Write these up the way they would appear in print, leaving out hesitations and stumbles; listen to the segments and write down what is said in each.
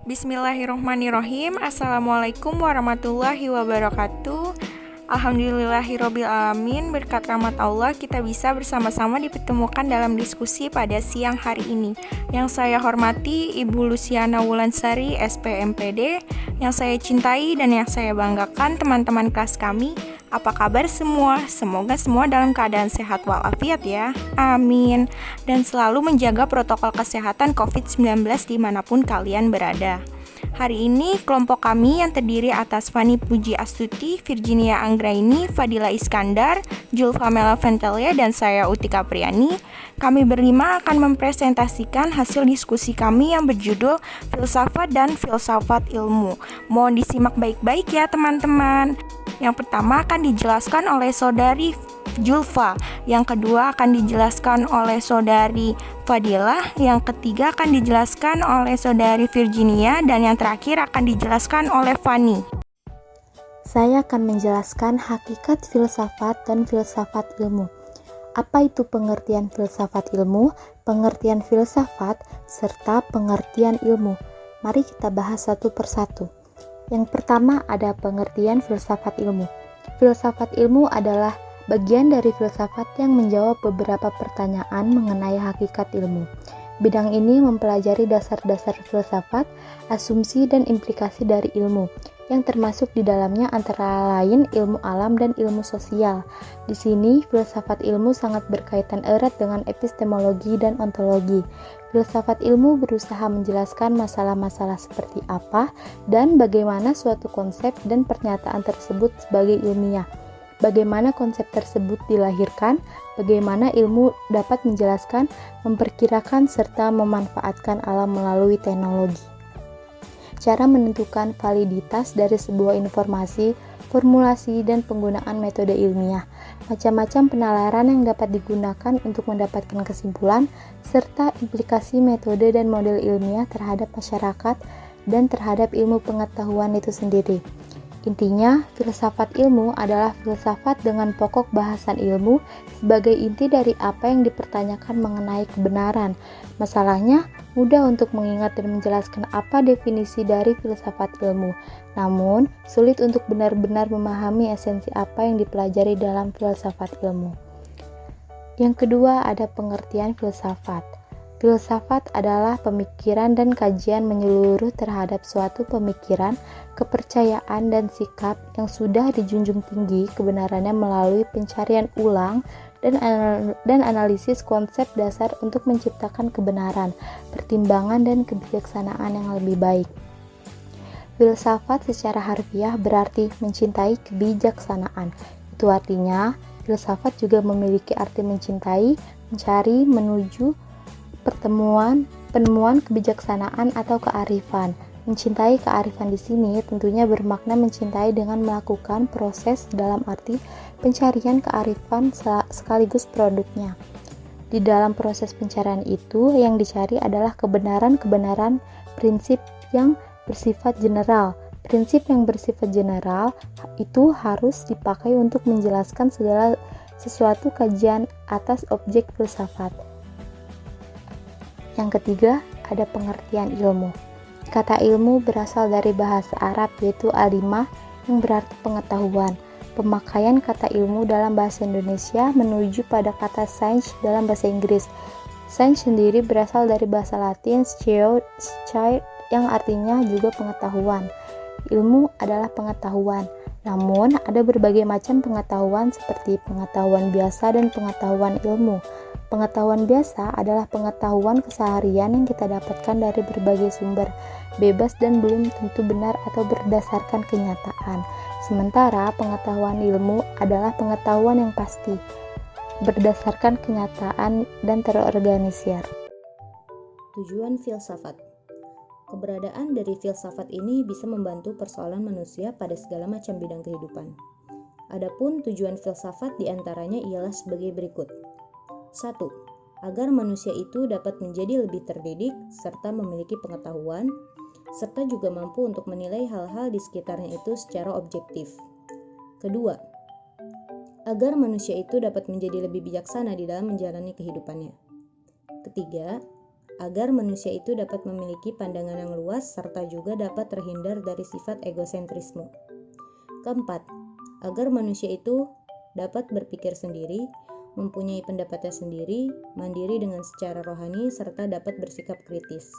Bismillahirrohmanirrohim. Assalamualaikum warahmatullahi wabarakatuh. Alhamdulillahirobbil alamin. Berkat rahmat Allah kita bisa bersama-sama dipertemukan dalam diskusi pada siang hari ini. Yang saya hormati Ibu Luciana Wulansari, SPMPD. Yang saya cintai dan yang saya banggakan teman-teman kelas kami. Apa kabar semua? Semoga semua dalam keadaan sehat walafiat ya. Amin. Dan selalu menjaga protokol kesehatan COVID-19 dimanapun kalian berada. Hari ini kelompok kami yang terdiri atas Fani Puji Astuti, Virginia Anggraini, Fadila Iskandar, Julfa Mela Ventelia, dan saya Utika Priani. Kami berlima akan mempresentasikan hasil diskusi kami yang berjudul Filsafat dan Filsafat Ilmu. Mohon disimak baik-baik ya teman-teman. Yang pertama akan dijelaskan oleh Saudari Julfa, yang kedua akan dijelaskan oleh Saudari Fadilah, yang ketiga akan dijelaskan oleh Saudari Virginia, dan yang terakhir akan dijelaskan oleh Fani. Saya akan menjelaskan hakikat filsafat dan filsafat ilmu. Apa itu pengertian filsafat ilmu, pengertian filsafat, serta pengertian ilmu? Mari kita bahas satu persatu. Yang pertama ada pengertian filsafat ilmu. Filsafat ilmu adalah bagian dari filsafat yang menjawab beberapa pertanyaan mengenai hakikat ilmu. Bidang ini mempelajari dasar-dasar filsafat, asumsi dan implikasi dari ilmu, yang termasuk di dalamnya antara lain ilmu alam dan ilmu sosial. Di sini, filsafat ilmu sangat berkaitan erat dengan epistemologi dan ontologi. Filsafat ilmu berusaha menjelaskan masalah-masalah seperti apa dan bagaimana suatu konsep dan pernyataan tersebut sebagai ilmiah. Bagaimana konsep tersebut dilahirkan, bagaimana ilmu dapat menjelaskan, memperkirakan, serta memanfaatkan alam melalui teknologi. Cara menentukan validitas dari sebuah informasi, formulasi, dan penggunaan metode ilmiah. Macam-macam penalaran yang dapat digunakan untuk mendapatkan kesimpulan, serta implikasi metode dan model ilmiah terhadap masyarakat dan terhadap ilmu pengetahuan itu sendiri. Intinya, filsafat ilmu adalah filsafat dengan pokok bahasan ilmu sebagai inti dari apa yang dipertanyakan mengenai kebenaran. Masalahnya, mudah untuk mengingat dan menjelaskan apa definisi dari filsafat ilmu. Namun, sulit untuk benar-benar memahami esensi apa yang dipelajari dalam filsafat ilmu. Yang kedua, ada pengertian filsafat. Filsafat adalah pemikiran dan kajian menyeluruh terhadap suatu pemikiran, kepercayaan, dan sikap yang sudah dijunjung tinggi kebenarannya melalui pencarian ulang dan analisis konsep dasar untuk menciptakan kebenaran, pertimbangan, dan kebijaksanaan yang lebih baik. Filsafat secara harfiah berarti mencintai kebijaksanaan. Itu artinya, filsafat juga memiliki arti mencintai, mencari, menuju penemuan kebijaksanaan atau kearifan. Mencintai kearifan di sini tentunya bermakna mencintai dengan melakukan proses dalam arti pencarian kearifan sekaligus produknya. Di dalam proses pencarian itu yang dicari adalah kebenaran-kebenaran prinsip yang bersifat general. Prinsip yang bersifat general itu harus dipakai untuk menjelaskan segala sesuatu kajian atas objek filsafat. Yang ketiga, ada pengertian ilmu. Kata ilmu berasal dari bahasa Arab yaitu alimah yang berarti pengetahuan. Pemakaian kata ilmu dalam bahasa Indonesia menuju pada kata science dalam bahasa Inggris. Science sendiri berasal dari bahasa Latin science yang artinya juga pengetahuan. Ilmu adalah pengetahuan. Namun, ada berbagai macam pengetahuan seperti pengetahuan biasa dan pengetahuan ilmu. Pengetahuan biasa adalah pengetahuan keseharian yang kita dapatkan dari berbagai sumber, bebas dan belum tentu benar atau berdasarkan kenyataan. Sementara pengetahuan ilmu adalah pengetahuan yang pasti, berdasarkan kenyataan dan terorganisir. Tujuan filsafat. Keberadaan dari filsafat ini bisa membantu persoalan manusia pada segala macam bidang kehidupan. Adapun tujuan filsafat diantaranya ialah sebagai berikut. 1. Agar manusia itu dapat menjadi lebih terdidik serta memiliki pengetahuan, serta juga mampu untuk menilai hal-hal di sekitarnya itu secara objektif. Kedua, agar manusia itu dapat menjadi lebih bijaksana di dalam menjalani kehidupannya. Ketiga, agar manusia itu dapat memiliki pandangan yang luas serta juga dapat terhindar dari sifat egosentrisme. Keempat, agar manusia itu dapat berpikir sendiri, mempunyai pendapatnya sendiri, mandiri dengan secara rohani, serta dapat bersikap kritis.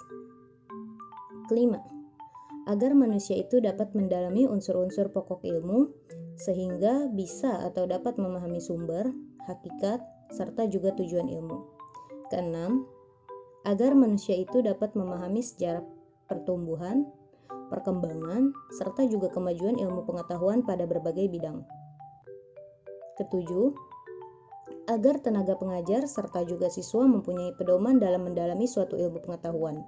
Kelima, agar manusia itu dapat mendalami unsur-unsur pokok ilmu, sehingga bisa atau dapat memahami sumber, hakikat, serta juga tujuan ilmu. Keenam, agar manusia itu dapat memahami sejarah pertumbuhan, perkembangan, serta juga kemajuan ilmu pengetahuan pada berbagai bidang. Ketujuh, agar tenaga pengajar serta juga siswa mempunyai pedoman dalam mendalami suatu ilmu pengetahuan,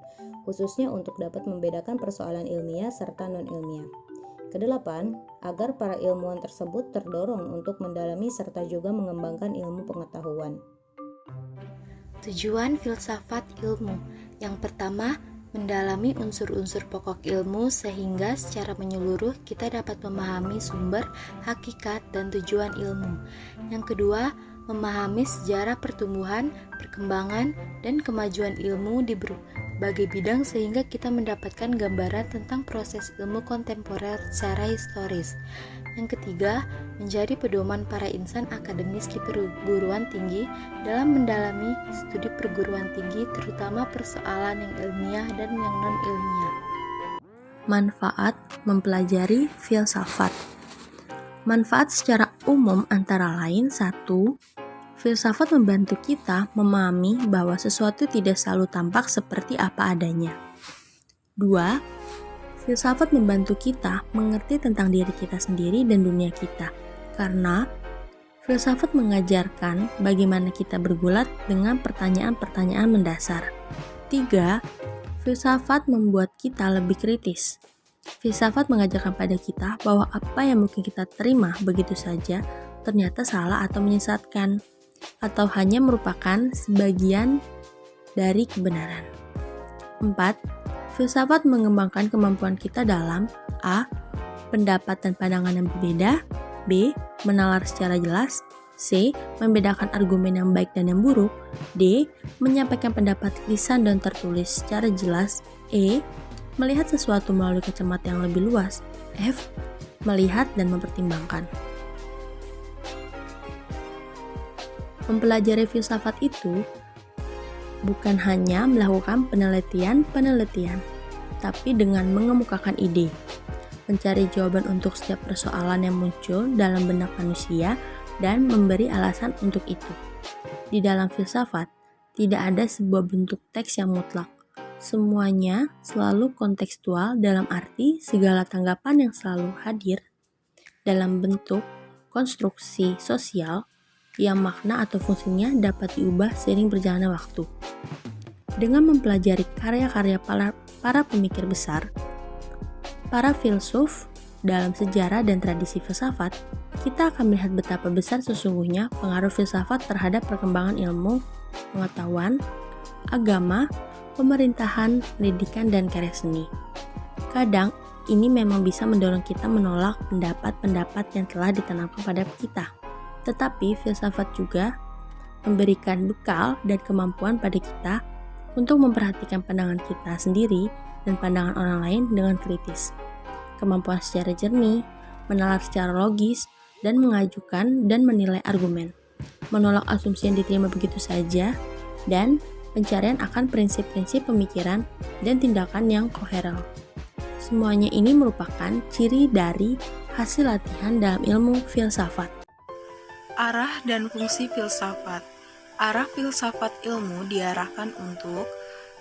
khususnya untuk dapat membedakan persoalan ilmiah serta non-ilmiah. Kedelapan, agar para ilmuwan tersebut terdorong untuk mendalami serta juga mengembangkan ilmu pengetahuan. Tujuan filsafat ilmu. Yang pertama, mendalami unsur-unsur pokok ilmu sehingga secara menyeluruh kita dapat memahami sumber, hakikat, dan tujuan ilmu. Yang kedua, memahami sejarah pertumbuhan, perkembangan, dan kemajuan ilmu di berbagai bidang sehingga kita mendapatkan gambaran tentang proses ilmu kontemporer secara historis. Yang ketiga, menjadi pedoman para insan akademis di perguruan tinggi dalam mendalami studi perguruan tinggi, terutama persoalan yang ilmiah dan yang non-ilmiah. Manfaat mempelajari filsafat. Manfaat secara umum antara lain: 1. Filsafat membantu kita memahami bahwa sesuatu tidak selalu tampak seperti apa adanya. 2. Filsafat membantu kita mengerti tentang diri kita sendiri dan dunia kita, karena filsafat mengajarkan bagaimana kita bergulat dengan pertanyaan-pertanyaan mendasar. 3. Filsafat membuat kita lebih kritis. Filsafat mengajarkan pada kita bahwa apa yang mungkin kita terima begitu saja ternyata salah atau menyesatkan, atau hanya merupakan sebagian dari kebenaran. 4. Filsafat mengembangkan kemampuan kita dalam A. Pendapat dan pandangan yang berbeda, B. Menalar secara jelas, C. Membedakan argumen yang baik dan yang buruk, D. Menyampaikan pendapat lisan dan tertulis secara jelas, E. Melihat sesuatu melalui kacamata yang lebih luas, F. Melihat dan mempertimbangkan. Mempelajari filsafat itu bukan hanya melakukan penelitian, tapi dengan mengemukakan ide, mencari jawaban untuk setiap persoalan yang muncul dalam benak manusia, dan memberi alasan untuk itu. Di dalam filsafat, tidak ada sebuah bentuk teks yang mutlak. Semuanya selalu kontekstual dalam arti segala tanggapan yang selalu hadir dalam bentuk konstruksi sosial yang makna atau fungsinya dapat diubah seiring berjalannya waktu. Dengan mempelajari karya-karya para pemikir besar, para filsuf dalam sejarah dan tradisi filsafat, kita akan melihat betapa besar sesungguhnya pengaruh filsafat terhadap perkembangan ilmu, pengetahuan, agama, pemerintahan, pendidikan, dan karya seni. Kadang, ini memang bisa mendorong kita menolak pendapat-pendapat yang telah ditanamkan pada kita. Tetapi filsafat juga memberikan bekal dan kemampuan pada kita untuk memperhatikan pandangan kita sendiri dan pandangan orang lain dengan kritis. Kemampuan secara jernih, menalar secara logis, dan mengajukan dan menilai argumen, menolak asumsi yang diterima begitu saja, dan pencarian akan prinsip-prinsip pemikiran dan tindakan yang koheren. Semuanya ini merupakan ciri dari hasil latihan dalam ilmu filsafat. Arah dan fungsi filsafat. Arah filsafat ilmu diarahkan untuk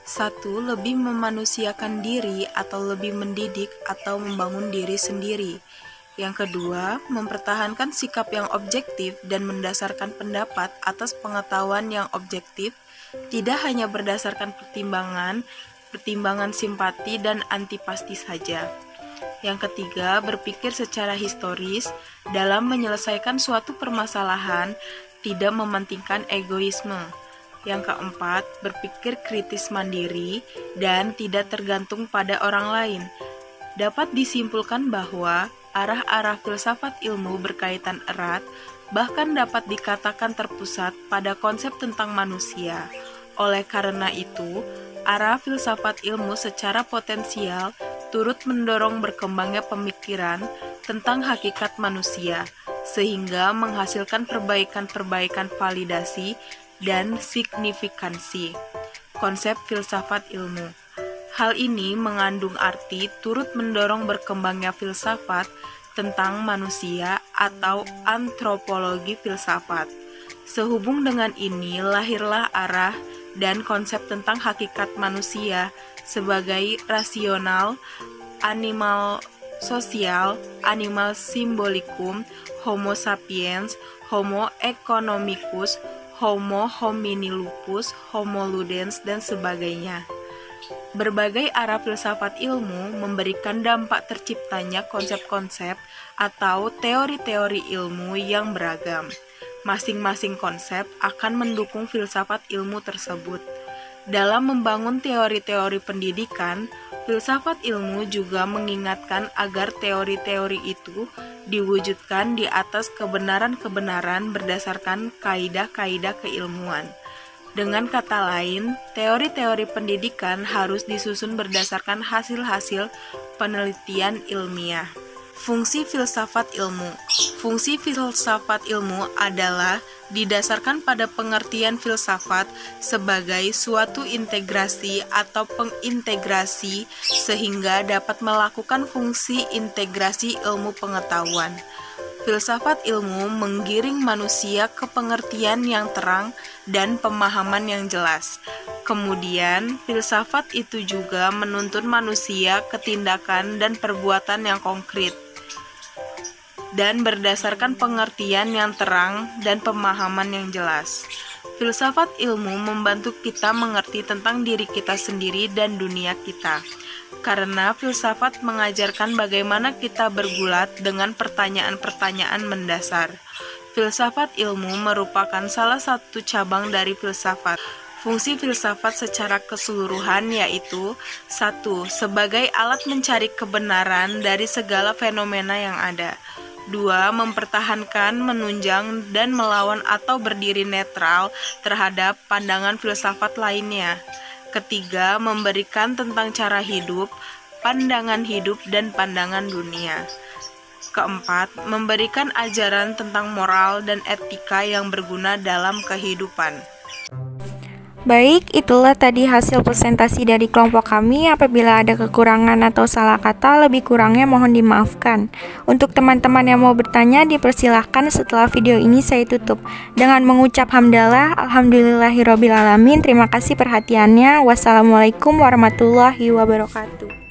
1. Lebih memanusiakan diri atau lebih mendidik atau membangun diri sendiri. Yang kedua, mempertahankan sikap yang objektif dan mendasarkan pendapat atas pengetahuan yang objektif, tidak hanya berdasarkan pertimbangan simpati dan antipasti saja. Yang ketiga, berpikir secara historis dalam menyelesaikan suatu permasalahan, tidak mementingkan egoisme. Yang keempat, berpikir kritis mandiri dan tidak tergantung pada orang lain. Dapat disimpulkan bahwa arah-arah filsafat ilmu berkaitan erat, bahkan dapat dikatakan terpusat pada konsep tentang manusia. Oleh karena itu, arah filsafat ilmu secara potensial turut mendorong berkembangnya pemikiran tentang hakikat manusia, sehingga menghasilkan perbaikan-perbaikan validasi dan signifikansi konsep filsafat ilmu. Hal ini mengandung arti turut mendorong berkembangnya filsafat tentang manusia atau antropologi filsafat. Sehubung dengan ini, lahirlah arah dan konsep tentang hakikat manusia sebagai rasional, animal sosial, animal symbolicum, homo sapiens, homo economicus, homo homini lupus, homo ludens, dan sebagainya. Berbagai arah filsafat ilmu memberikan dampak terciptanya konsep-konsep atau teori-teori ilmu yang beragam. Masing-masing konsep akan mendukung filsafat ilmu tersebut. Dalam membangun teori-teori pendidikan, filsafat ilmu juga mengingatkan agar teori-teori itu diwujudkan di atas kebenaran-kebenaran berdasarkan kaidah-kaidah keilmuan. Dengan kata lain, teori-teori pendidikan harus disusun berdasarkan hasil-hasil penelitian ilmiah. Fungsi filsafat ilmu. Fungsi filsafat ilmu adalah didasarkan pada pengertian filsafat sebagai suatu integrasi atau pengintegrasi sehingga dapat melakukan fungsi integrasi ilmu pengetahuan. Filsafat ilmu menggiring manusia ke pengertian yang terang dan pemahaman yang jelas. Kemudian, filsafat itu juga menuntun manusia ke tindakan dan perbuatan yang konkret dan berdasarkan pengertian yang terang dan pemahaman yang jelas. Filsafat ilmu membantu kita mengerti tentang diri kita sendiri dan dunia kita. Karena filsafat mengajarkan bagaimana kita bergulat dengan pertanyaan-pertanyaan mendasar. Filsafat ilmu merupakan salah satu cabang dari filsafat. Fungsi filsafat secara keseluruhan yaitu 1. Sebagai alat mencari kebenaran dari segala fenomena yang ada. 2. Mempertahankan, menunjang, dan melawan atau berdiri netral terhadap pandangan filsafat lainnya. 3. Memberikan tentang cara hidup, pandangan hidup, dan pandangan dunia. 4. Memberikan ajaran tentang moral dan etika yang berguna dalam kehidupan. Baik, itulah tadi hasil presentasi dari kelompok kami. Apabila ada kekurangan atau salah kata, lebih kurangnya mohon dimaafkan. Untuk teman-teman yang mau bertanya, dipersilahkan setelah video ini saya tutup dengan mengucap hamdalah, alhamdulillahirobbilalamin. Terima kasih perhatiannya. Wassalamualaikum warahmatullahi wabarakatuh.